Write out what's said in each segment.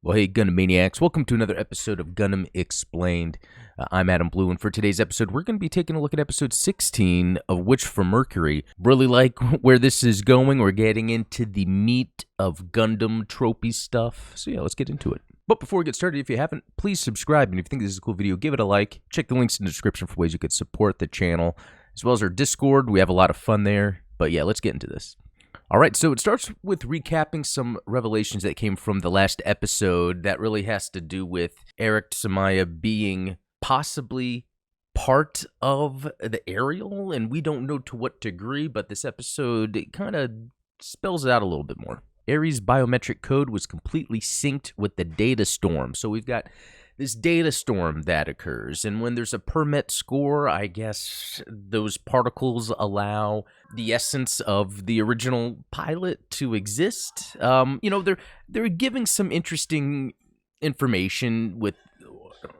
Well, hey, Gundam Maniacs, welcome to another episode of Gundam Explained. I'm Adam Blue, and for today's episode, we're going to be taking a look at episode 16 of Which for Mercury. Really like where this is going. We're getting into the meat of Gundam tropey stuff. So yeah, let's get into it. But before we get started, if you haven't, please subscribe. And if you think this is a cool video, give it a like. Check the links in the description for ways you could support the channel, as well as our Discord. We have a lot of fun there. But yeah, let's get into this. All right, so it starts with recapping some revelations that came from the last episode that really has to do with Eric Samaya being possibly part of the aerial, and we don't know to what degree, but this episode kind of spells it out a little bit more. Ares' biometric code was completely synced with the data storm, so we've got this data storm that occurs, and when there's a permit score, I guess those particles allow the essence of the original pilot to exist. They're giving some interesting information with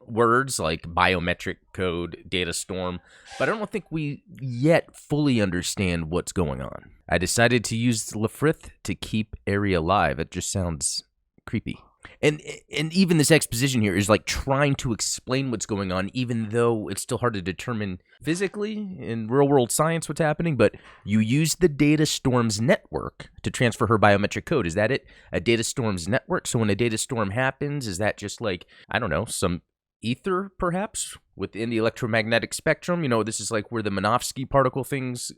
words like biometric code, data storm, but I don't think we yet fully understand what's going on. I decided to use Lafrith to keep Ari alive. It just sounds creepy. And even this exposition here is like trying to explain what's going on, even though it's still hard to determine physically in real-world science what's happening. But you use the data storm's network to transfer her biometric code. Is that it? A data storm's network? So when a data storm happens, is that just like, I don't know, some ether perhaps within the electromagnetic spectrum? This is like where the Minovsky particle things,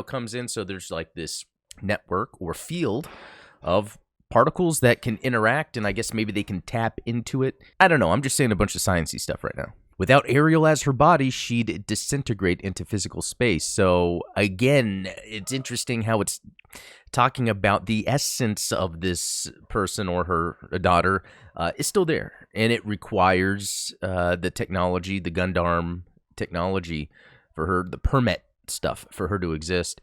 comes in. So there's like this network or field of particles that can interact, and I guess maybe they can tap into it. I don't know. I'm just saying a bunch of sciencey stuff right now. Without Ariel as her body, she'd disintegrate into physical space. So again, it's interesting how it's talking about the essence of this person or her daughter is still there, and it requires the technology, the Gundam technology for her, the permit stuff for her to exist.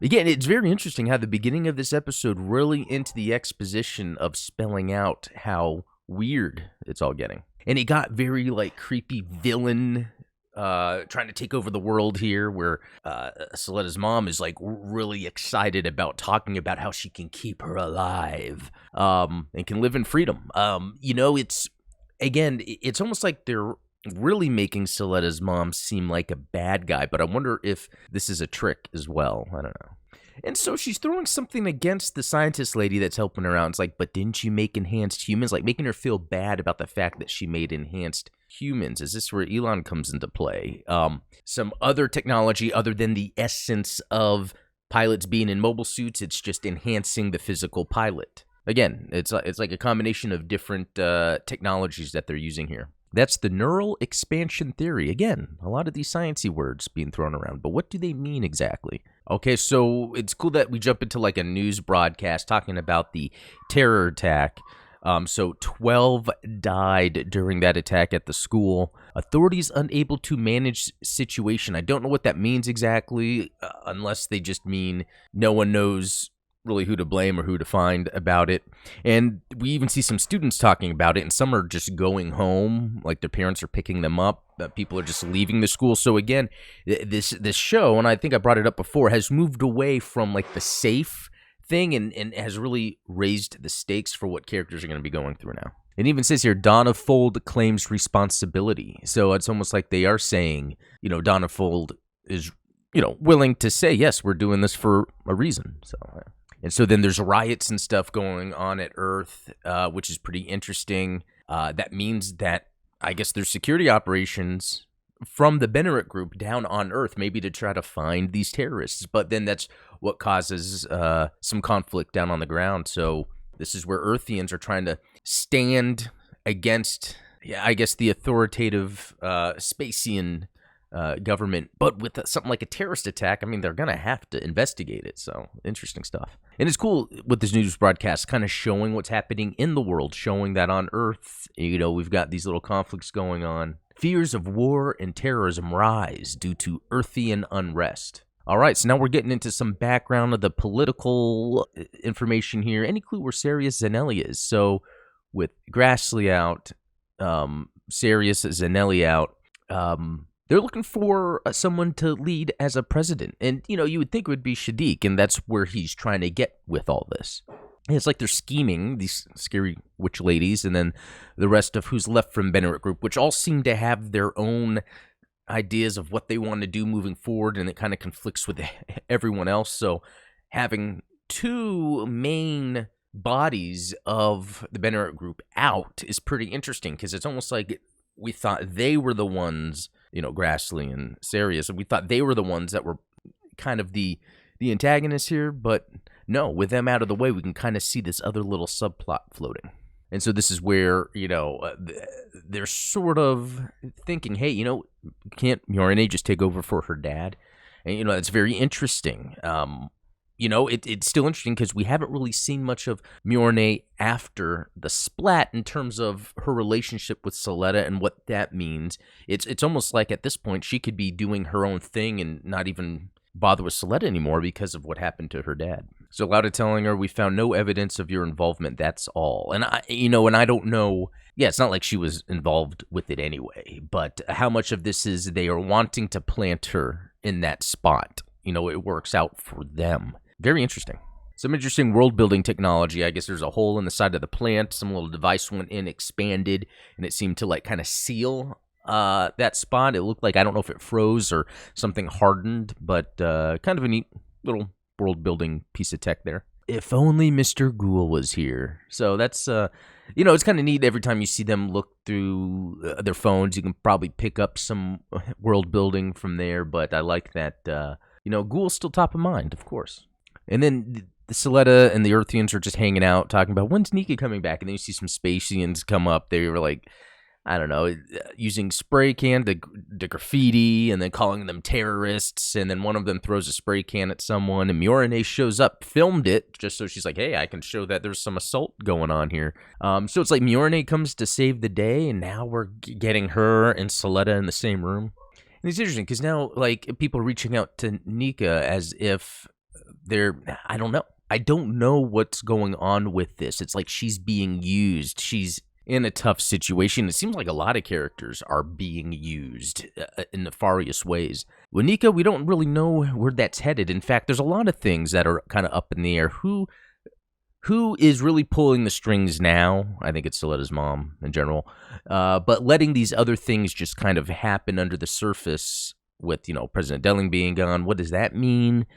Again, it's very interesting how the beginning of this episode really into the exposition of spelling out how weird it's all getting. And it got very, like, creepy villain trying to take over the world here, where Soletta's mom is, like, really excited about talking about how she can keep her alive and can live in freedom. It's almost like they're really making Soletta's mom seem like a bad guy, but I wonder if this is a trick as well. I don't know. And so she's throwing something against the scientist lady that's helping her out. It's like, but didn't you make enhanced humans? Like making her feel bad about the fact that she made enhanced humans. Is this where Elon comes into play? Some other technology other than the essence of pilots being in mobile suits, it's just enhancing the physical pilot. Again, it's like a combination of different technologies that they're using here. That's the neural expansion theory. Again, a lot of these sciencey words being thrown around, but what do they mean exactly? Okay, so it's cool that we jump into like a news broadcast talking about the terror attack. So 12 died during that attack at the school. Authorities unable to manage situation. I don't know what that means exactly, unless they just mean no one knows really who to blame or who to find about it. And we even see some students talking about it, and some are just going home, like their parents are picking them up, people are just leaving the school. So again, this show, and I think I brought it up before, has moved away from like the safe thing and has really raised the stakes for what characters are going to be going through now. It even says here, Donna Fold claims responsibility. So it's almost like they are saying, Donna Fold is, willing to say, yes, we're doing this for a reason. And so then there's riots and stuff going on at Earth, which is pretty interesting. That means that I guess there's security operations from the Benneret group down on Earth, maybe to try to find these terrorists. But then that's what causes some conflict down on the ground. So this is where Earthians are trying to stand against, I guess, the authoritative Spacian government, but with something like a terrorist attack, I mean, they're gonna have to investigate it. So interesting stuff. And it's cool with this news broadcast kind of showing what's happening in the world, showing that on Earth, we've got these little conflicts going on. Fears of war and terrorism rise due to Earthian unrest. All right, so now we're getting into some background of the political information here. Any clue where Sarius Zanelli is? So with Grassley out, Sarius Zanelli out, they're looking for someone to lead as a president. And, you would think it would be Shadiq, and that's where he's trying to get with all this. It's like they're scheming, these scary witch ladies, and then the rest of who's left from Bennett Group, which all seem to have their own ideas of what they want to do moving forward, and it kind of conflicts with everyone else. So having two main bodies of the Bennett Group out is pretty interesting, because it's almost like we thought they were the ones, Grassley and Sarius, and we thought they were the ones that were kind of the antagonists here, but no, with them out of the way, we can kind of see this other little subplot floating. And so this is where, they're sort of thinking, hey, can't Mjolnir just take over for her dad? And, that's very interesting. It's still interesting because we haven't really seen much of Mjolnir after the splat in terms of her relationship with Soletta and what that means. It's almost like at this point she could be doing her own thing and not even bother with Soletta anymore because of what happened to her dad. So Lauda telling her, "We found no evidence of your involvement. That's all." And I don't know. Yeah, it's not like she was involved with it anyway. But how much of this is they are wanting to plant her in that spot? It works out for them. Very interesting. Some interesting world-building technology. I guess there's a hole in the side of the plant. Some little device went in, expanded, and it seemed to kind of seal that spot. It looked like, I don't know if it froze or something hardened, but kind of a neat little world-building piece of tech there. If only Mr. Ghoul was here. So that's, it's kind of neat every time you see them look through their phones. You can probably pick up some world-building from there, but I like that, Ghoul's still top of mind, of course. And then the Soletta and the Earthians are just hanging out, talking about, when's Nika coming back? And then you see some Spacians come up. They were like, I don't know, using spray can to graffiti and then calling them terrorists. And then one of them throws a spray can at someone, and Mjolnir shows up, filmed it, just so she's like, hey, I can show that there's some assault going on here. So it's like Mjolnir comes to save the day, and now we're getting her and Soletta in the same room. And it's interesting, because now, people are reaching out to Nika as if I don't know. I don't know what's going on with this. It's like she's being used. She's in a tough situation. It seems like a lot of characters are being used in nefarious ways. With Nika, we don't really know where that's headed. In fact, there's a lot of things that are kind of up in the air. Who is really pulling the strings now? I think it's Soletta's mom in general. But letting these other things just kind of happen under the surface with, President Delling being gone. What does that mean?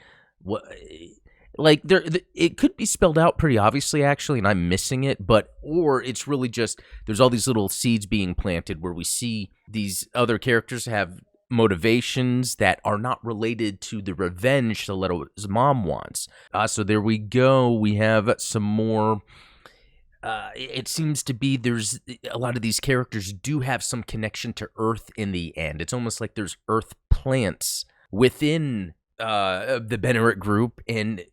It could be spelled out pretty obviously, actually, and I'm missing it, or it's really just, there's all these little seeds being planted where we see these other characters have motivations that are not related to the revenge Soletta's mom wants. So there we go. We have some more. It seems to be there's a lot of these characters do have some connection to Earth in the end. It's almost like there's Earth plants within the Bennett Group, and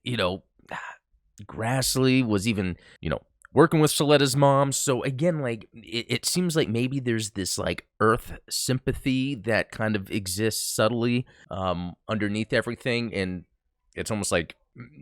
Grassley was even working with Soletta's mom. So again, it seems like maybe there's this Earth sympathy that kind of exists subtly underneath everything, and it's almost like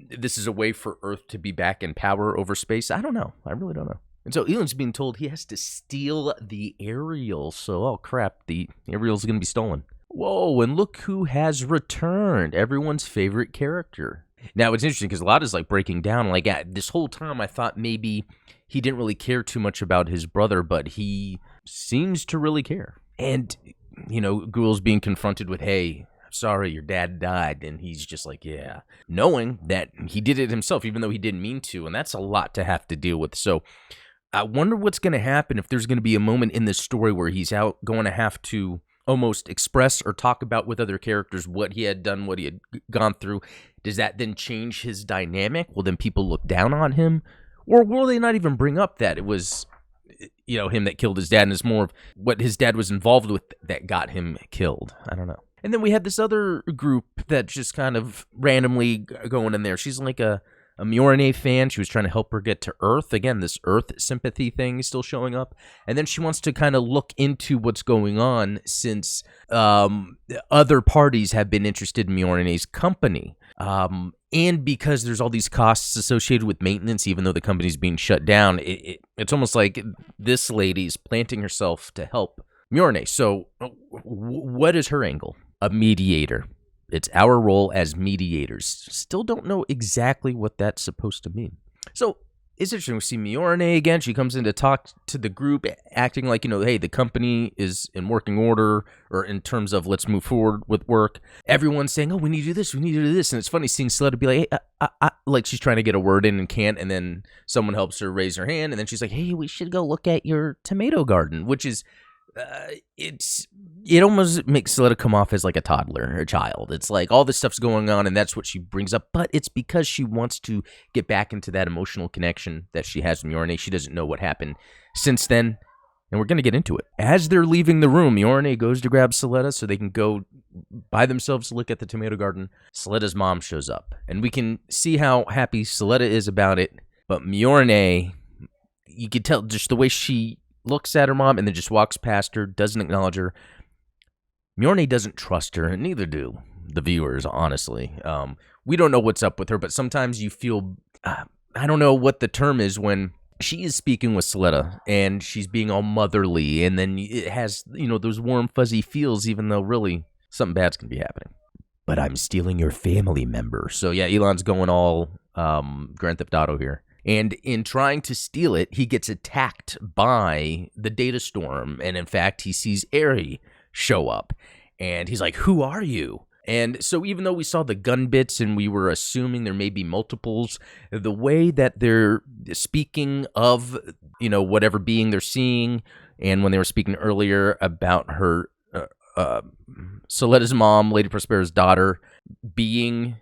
this is a way for Earth to be back in power over space. I don't know. I really don't know. And so Elon's being told he has to steal the Ariel. So, oh crap, the Ariel's going to be stolen. Whoa, and look who has returned. Everyone's favorite character. Now, it's interesting because a lot is breaking down. This whole time, I thought maybe he didn't really care too much about his brother, but he seems to really care. And, Ghoul's being confronted with, hey, sorry, your dad died. And he's just like, yeah. Knowing that he did it himself, even though he didn't mean to. And that's a lot to have to deal with. So I wonder what's going to happen, if there's going to be a moment in this story where he's going to have to almost express or talk about with other characters what he had done, what he had gone through. Does that then change his dynamic? Will then people look down on him? Or will they not even bring up that it was, him that killed his dad, and it's more of what his dad was involved with that got him killed? I don't know. And then we had this other group that just kind of randomly going in there. She's like a Mjolnir fan. She was trying to help her get to Earth. Again, this Earth sympathy thing is still showing up. And then she wants to kind of look into what's going on since other parties have been interested in Mjolnir's company. And because there's all these costs associated with maintenance, even though the company's being shut down, it's almost like this lady's planting herself to help Mjolnir. So what is her angle? A mediator. It's our role as mediators. Still don't know exactly what that's supposed to mean. So it's interesting. We see Mjolnir again. She comes in to talk to the group, acting like, hey, the company is in working order, or in terms of let's move forward with work. Everyone's saying, oh, we need to do this, we need to do this. And it's funny seeing Suletta be like, hey, like she's trying to get a word in and can't, and then someone helps her raise her hand, and then she's like, hey, we should go look at your tomato garden, which is, it almost makes Suletta come off as like a toddler or a child. It's like all this stuff's going on, and that's what she brings up, but it's because she wants to get back into that emotional connection that she has with Mjolnir. She doesn't know what happened since then, and we're going to get into it. As they're leaving the room, Mjolnir goes to grab Suletta so they can go by themselves to look at the tomato garden. Suletta's mom shows up, and we can see how happy Suletta is about it, but Mjolnir, you can tell just the way she looks at her mom and then just walks past her, doesn't acknowledge her. Mjolnir doesn't trust her, and neither do the viewers, honestly. We don't know what's up with her, but sometimes you feel, I don't know what the term is, when she is speaking with Suletta and she's being all motherly, and then it has, those warm, fuzzy feels, even though really something bad's going to be happening. But I'm stealing your family member. So yeah, Elon's going all Grand Theft Auto here. And in trying to steal it, he gets attacked by the data storm. And in fact, he sees Eri show up. And he's like, who are you? And so even though we saw the gun bits and we were assuming there may be multiples, the way that they're speaking of, whatever being they're seeing, and when they were speaking earlier about her, Suletta's mom, Lady Prospera's daughter, being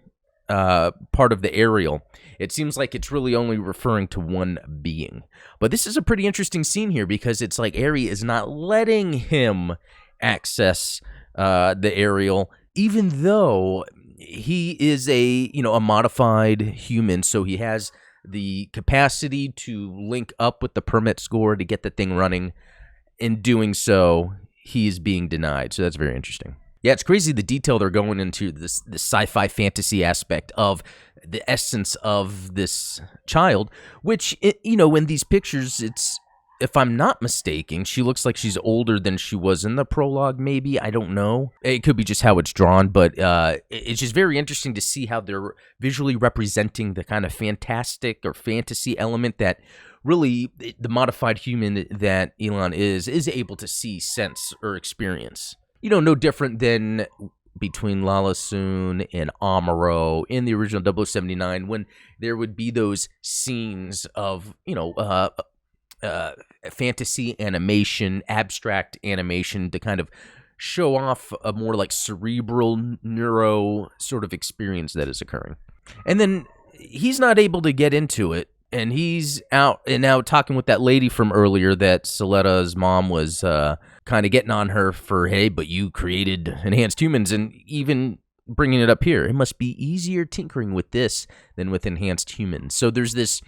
part of the aerial, it seems like it's really only referring to one being. But this is a pretty interesting scene here, because it's like Eri is not letting him access the aerial, even though he is a modified human, so he has the capacity to link up with the permit score to get the thing running. In doing so, he is being denied. So that's very interesting. Yeah, it's crazy the detail they're going into, this sci-fi fantasy aspect of the essence of this child, which, in these pictures, it's, if I'm not mistaken, she looks like she's older than she was in the prologue, maybe. I don't know. It could be just how it's drawn, but it's just very interesting to see how they're visually representing the kind of fantastic or fantasy element that really the modified human that Elon is able to see, sense, or experience. No different than between Lala Soon and Amuro in the original 0079, when there would be those scenes of, fantasy animation, abstract animation to kind of show off a more like cerebral neuro sort of experience that is occurring. And then he's not able to get into it, and he's out and now talking with that lady from earlier that Suletta's mom was kind of getting on her for, hey, but you created enhanced humans, and even bringing it up here. It must be easier tinkering with this than with enhanced humans. So there's this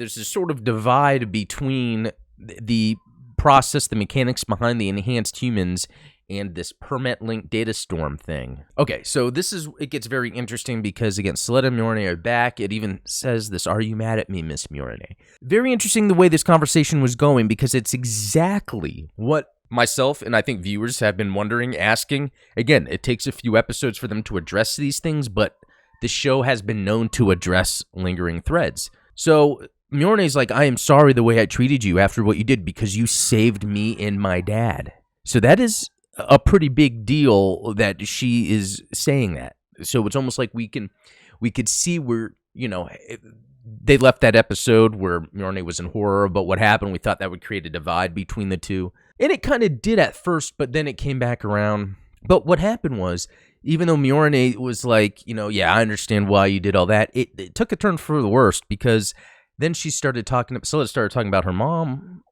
sort of divide between the process, the mechanics behind the enhanced humans, and this permit link data storm thing. Okay, so it gets very interesting because, again, Suletta and Mjolnir are back. It even says this, are you mad at me, Miss Mjolnir? Very interesting the way this conversation was going, because it's exactly what myself and I think viewers have been wondering, asking. Again, it takes a few episodes for them to address these things, but the show has been known to address lingering threads. So Mjolnir's like, I am sorry the way I treated you after what you did, because you saved me and my dad. So that is a pretty big deal that she is saying that. So it's almost like we could see where, they left that episode where Mjolnir was in horror about what happened. We thought that would create a divide between the two. And it kind of did at first, but then it came back around. But what happened was, even though Mjolnir was like, yeah, I understand why you did all that, it took a turn for the worst, because then Suletta started talking about her mom.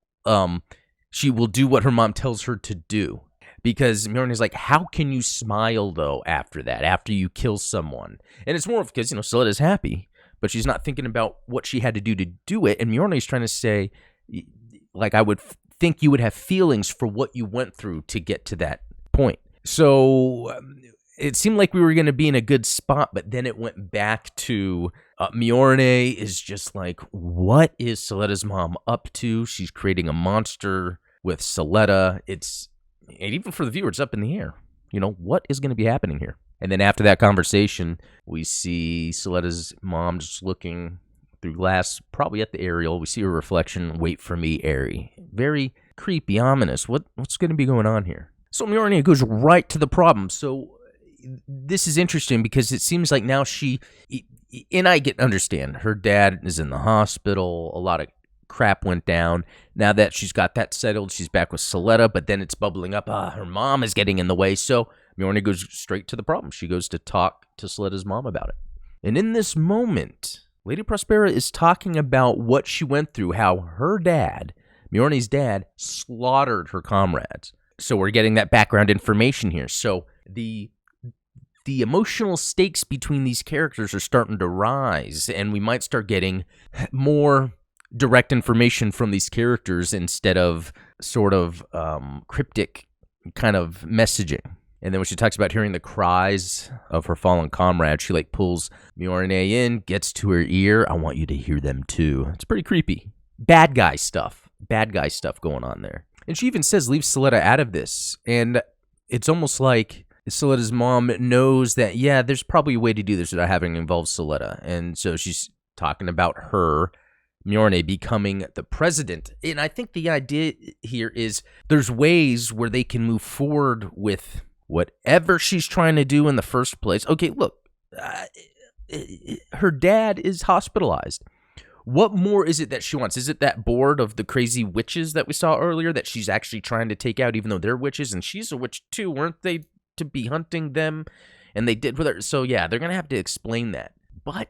She will do what her mom tells her to do. Because Mjolnir's like, how can you smile, though, after that, after you kill someone? And it's more of because, Suletta's happy, but she's not thinking about what she had to do it. And Mjolnir's trying to say, like, I would think you would have feelings for what you went through to get to that point. So it seemed like we were going to be in a good spot, but then it went back to Mjolnir is just like, what is Suletta's mom up to? She's creating a monster with Suletta. And even for the viewer, it's up in the air. What is going to be happening here? And then after that conversation, we see Suletta's mom just looking through glass, probably at the aerial. We see her reflection. Wait for me, Aerie. Very creepy, ominous. What's going to be going on here? So Mjolnir goes right to the problem. So this is interesting because it seems like now and I understand, her dad is in the hospital. A lot of crap went down. Now that she's got that settled, she's back with Soletta, but then it's bubbling up. Her mom is getting in the way. So Mjolnir goes straight to the problem. She goes to talk to Soletta's mom about it. And in this moment, Lady Prospera is talking about what she went through, how her dad, Mjolnir's dad, slaughtered her comrades. So we're getting that background information here. So the emotional stakes between these characters are starting to rise, and we might start getting more direct information from these characters instead of sort of cryptic kind of messaging. And then when she talks about hearing the cries of her fallen comrade, she pulls Mjolnir in, gets to her ear. I want you to hear them too. It's pretty creepy. Bad guy stuff going on there. And she even says, leave Soletta out of this. And it's almost like Soletta's mom knows that, yeah, there's probably a way to do this without having to involve Soletta. And so she's talking about her, Mjolnir, becoming the president. And I think the idea here is there's ways where they can move forward with whatever she's trying to do in the first place. Okay, look, her dad is hospitalized. What more is it that she wants? Is it that board of the crazy witches that we saw earlier that she's actually trying to take out, even though they're witches and she's a witch too? Weren't they to be hunting them? And they did with her. So yeah, they're going to have to explain that. But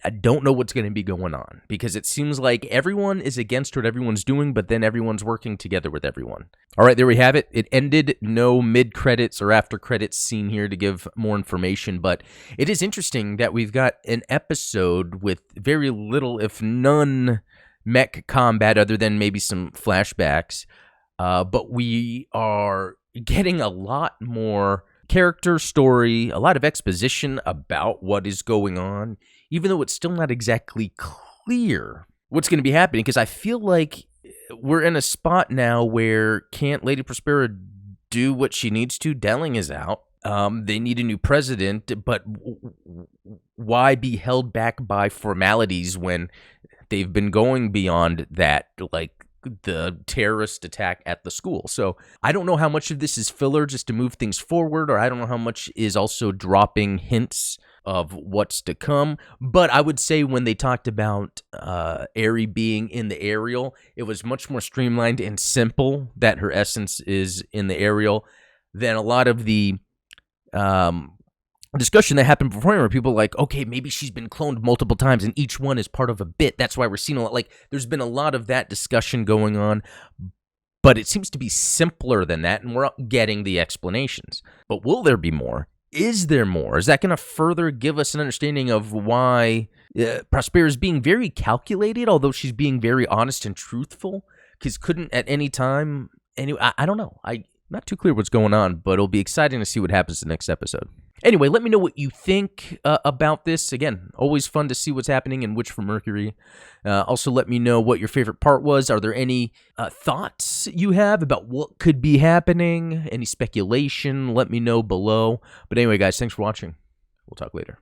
I don't know what's going to be going on, because it seems like everyone is against what everyone's doing, but then everyone's working together with everyone. All right, there we have it. It ended. No mid-credits or after-credits scene here to give more information, but it is interesting that we've got an episode with very little, if none, mech combat other than maybe some flashbacks, but we are getting a lot more character story, a lot of exposition about what is going on, even though it's still not exactly clear what's going to be happening, because I feel like we're in a spot now where can't Lady Prospera do what she needs to? Delling is out. They need a new president, but why be held back by formalities when they've been going beyond that, like the terrorist attack at the school? So I don't know how much of this is filler just to move things forward, or I don't know how much is also dropping hints of what's to come. But I would say when they talked about Aerie being in the aerial, it was much more streamlined and simple that her essence is in the aerial than a lot of the discussion that happened before, where people were like, okay, maybe she's been cloned multiple times and each one is part of a bit. That's why we're seeing a lot. Like, there's been a lot of that discussion going on, but it seems to be simpler than that, and we're not getting the explanations. But will there be more? Is there more? Is that going to further give us an understanding of why Prospera is being very calculated, although she's being very honest and truthful? Because couldn't at any time, anyway, I don't know. I'm not too clear what's going on, but it'll be exciting to see what happens in the next episode. Anyway, let me know what you think about this. Again, always fun to see what's happening in Witch from Mercury. Also, let me know what your favorite part was. Are there any thoughts you have about what could be happening? Any speculation? Let me know below. But anyway, guys, thanks for watching. We'll talk later.